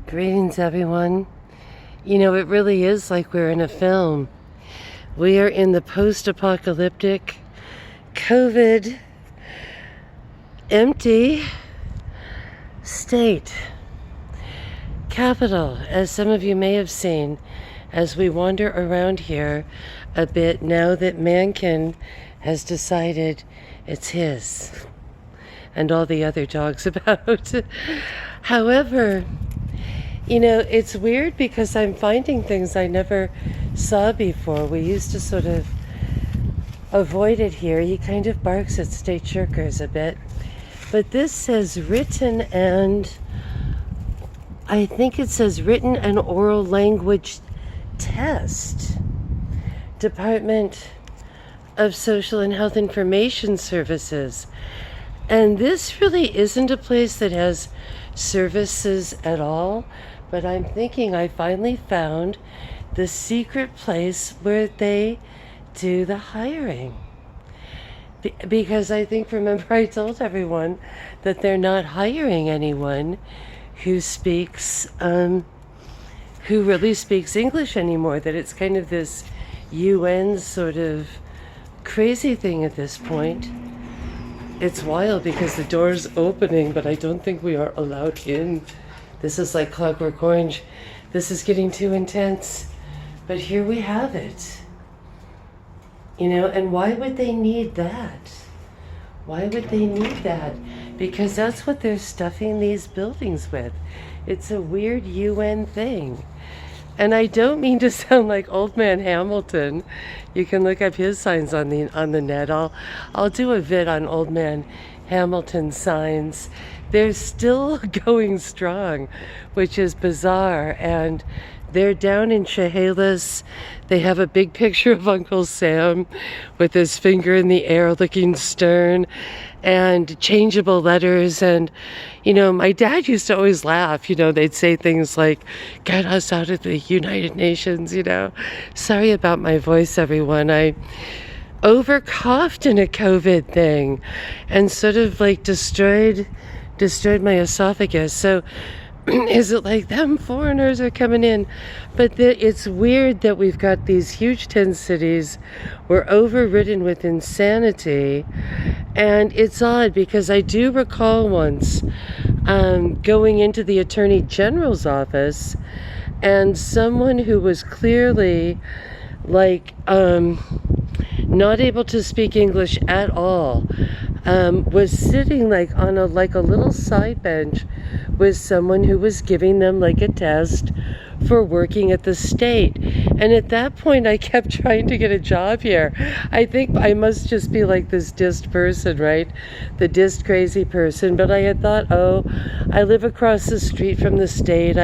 Greetings, everyone. You know, it really is like we're in a film. We are in the post-apocalyptic, COVID, empty state. Capital, as some of you may have seen, as we wander around here a bit now that Mankin has decided it's his and all the other dogs about. However, you know, it's weird because I'm finding things I never saw before. We used to sort of avoid it here. He kind of barks at state shirkers a bit. But this says written and, I think it says written and oral language test. Department of Social and Health Information Services. And this really isn't a place that has services at all. But I'm thinking I finally found the secret place where they do the hiring. Because I think, remember I told everyone that they're not hiring anyone who speaks, who really speaks English anymore, that it's kind of this UN sort of crazy thing at this point. It's wild because the door's opening, but I don't think we are allowed in. This is like Clockwork Orange. This is getting too intense. But here we have it. You know, and why would they need that? Why would they need that? Because that's what they're stuffing these buildings with. It's a weird UN thing. And I don't mean to sound like Old Man Hamilton. You can look up his signs on the net. I'll do a vid on Old Man Hamilton signs. They're still going strong, which is bizarre. And they're down in Chehalis. They have a big picture of Uncle Sam with his finger in the air looking stern, and changeable letters. And, you know, my dad used to always laugh. You know, they'd say things like, get us out of the United Nations, you know. Sorry about my voice, everyone. I over coughed in a COVID thing and sort of like destroyed my esophagus. So is it like them foreigners are coming in? But it's weird that we've got these huge 10 cities. We're overridden with insanity. And it's odd because I do recall once going into the Attorney General's office, and someone who was clearly like not able to speak English at all was sitting like on a little side bench with someone who was giving them like a test for working at the state. And at that point I kept trying to get a job here. I think I must just be like this dist person, right? The dist crazy person. But I had thought, oh, I live across the street from the state.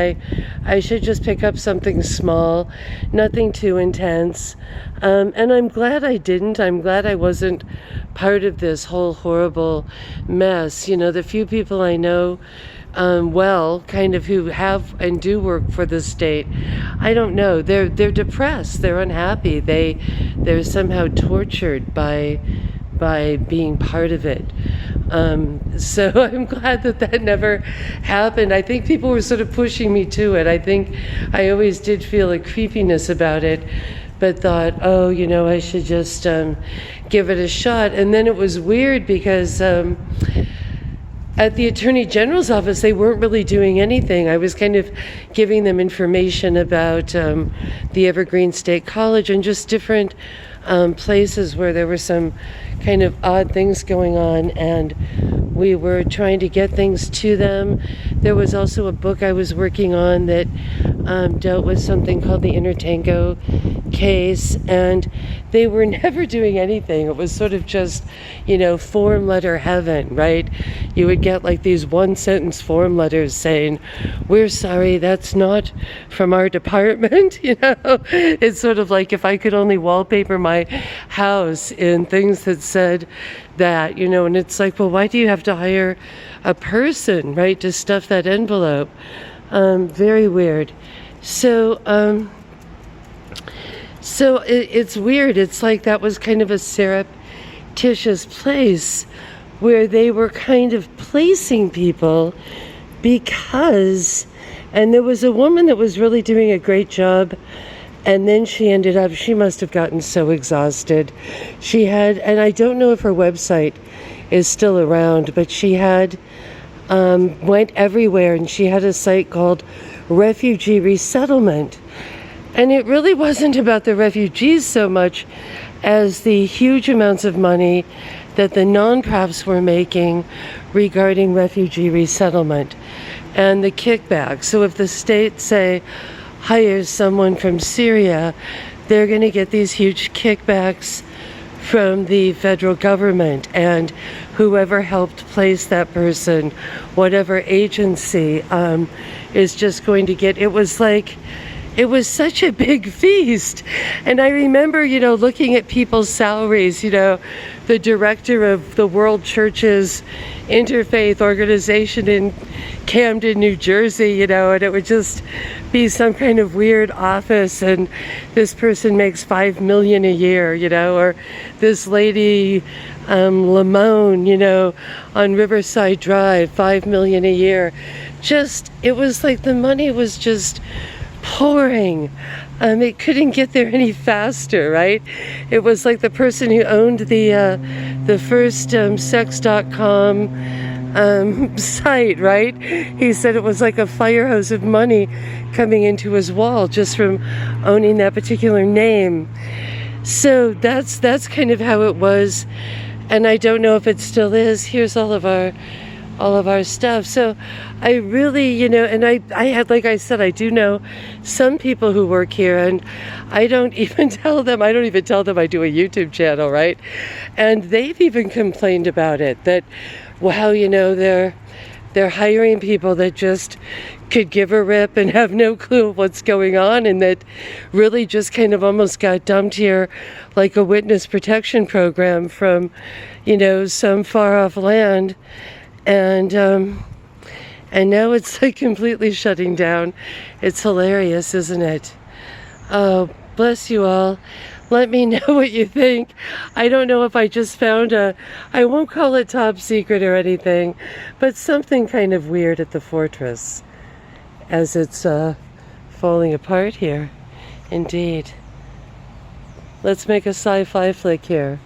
I should just pick up something small, nothing too intense. And I'm glad I didn't. I'm glad I wasn't part of this whole horrible mess. You know, the few people I know kind of who have and do work for the state, I don't know, they're depressed, they're unhappy, they're somehow tortured by being part of it. So I'm glad that never happened. I think people were sort of pushing me to it. I think I always did feel a creepiness about it, but thought, oh, you know, I should just give it a shot. And then it was weird because at the Attorney General's office, they weren't really doing anything. I was kind of giving them information about the Evergreen State College and just different places where there were some kind of odd things going on, and we were trying to get things to them. There was also a book I was working on that dealt with something called the Intertango case, and they were never doing anything. It was sort of just, you know, form letter heaven, right? You would get like these one sentence form letters saying, we're sorry, that's not from our department. You know, it's sort of like if I could only wallpaper my house in things that said that, you know. And it's like, well, why do you have to hire a person, right, to stuff that envelope? Very weird. So it's weird. It's like that was kind of a surreptitious place where they were kind of placing people because And there was a woman that was really doing a great job, and then she must have gotten so exhausted. She had, and I don't know if her website is still around, but she had went everywhere, and she had a site called Refugee Resettlement. And it really wasn't about the refugees so much as the huge amounts of money that the nonprofits were making regarding refugee resettlement and the kickback. So if the state, say, hires someone from Syria, they're going to get these huge kickbacks from the federal government, and whoever helped place that person, whatever agency, is just going to get, it was such a big feast. And I remember, looking at people's salaries, the director of the World Churches Interfaith Organization in Camden, New Jersey, and it would just be some kind of weird office, and this person makes $5 million a year, or this lady, Lamone, on Riverside Drive, $5 million a year. It was like the money was just pouring. It couldn't get there any faster, right? It was like the person who owned the first sex.com site, right? He said it was like a fire hose of money coming into his wall just from owning that particular name. So that's kind of how it was, and I don't know if it still is. Here's all of our stuff. So I really, and I had, like I said, I do know some people who work here, and I don't even tell them I do a YouTube channel, right? And they've even complained about it, that, wow, they're hiring people that just could give a rip and have no clue of what's going on, and that really just kind of almost got dumped here like a witness protection program from, some far off land. And now it's like completely shutting down. It's hilarious, isn't it? Oh, bless you all. Let me know what you think. I don't know if I just found I won't call it top secret or anything, but something kind of weird at the fortress as it's falling apart here. Indeed. Let's make a sci-fi flick here.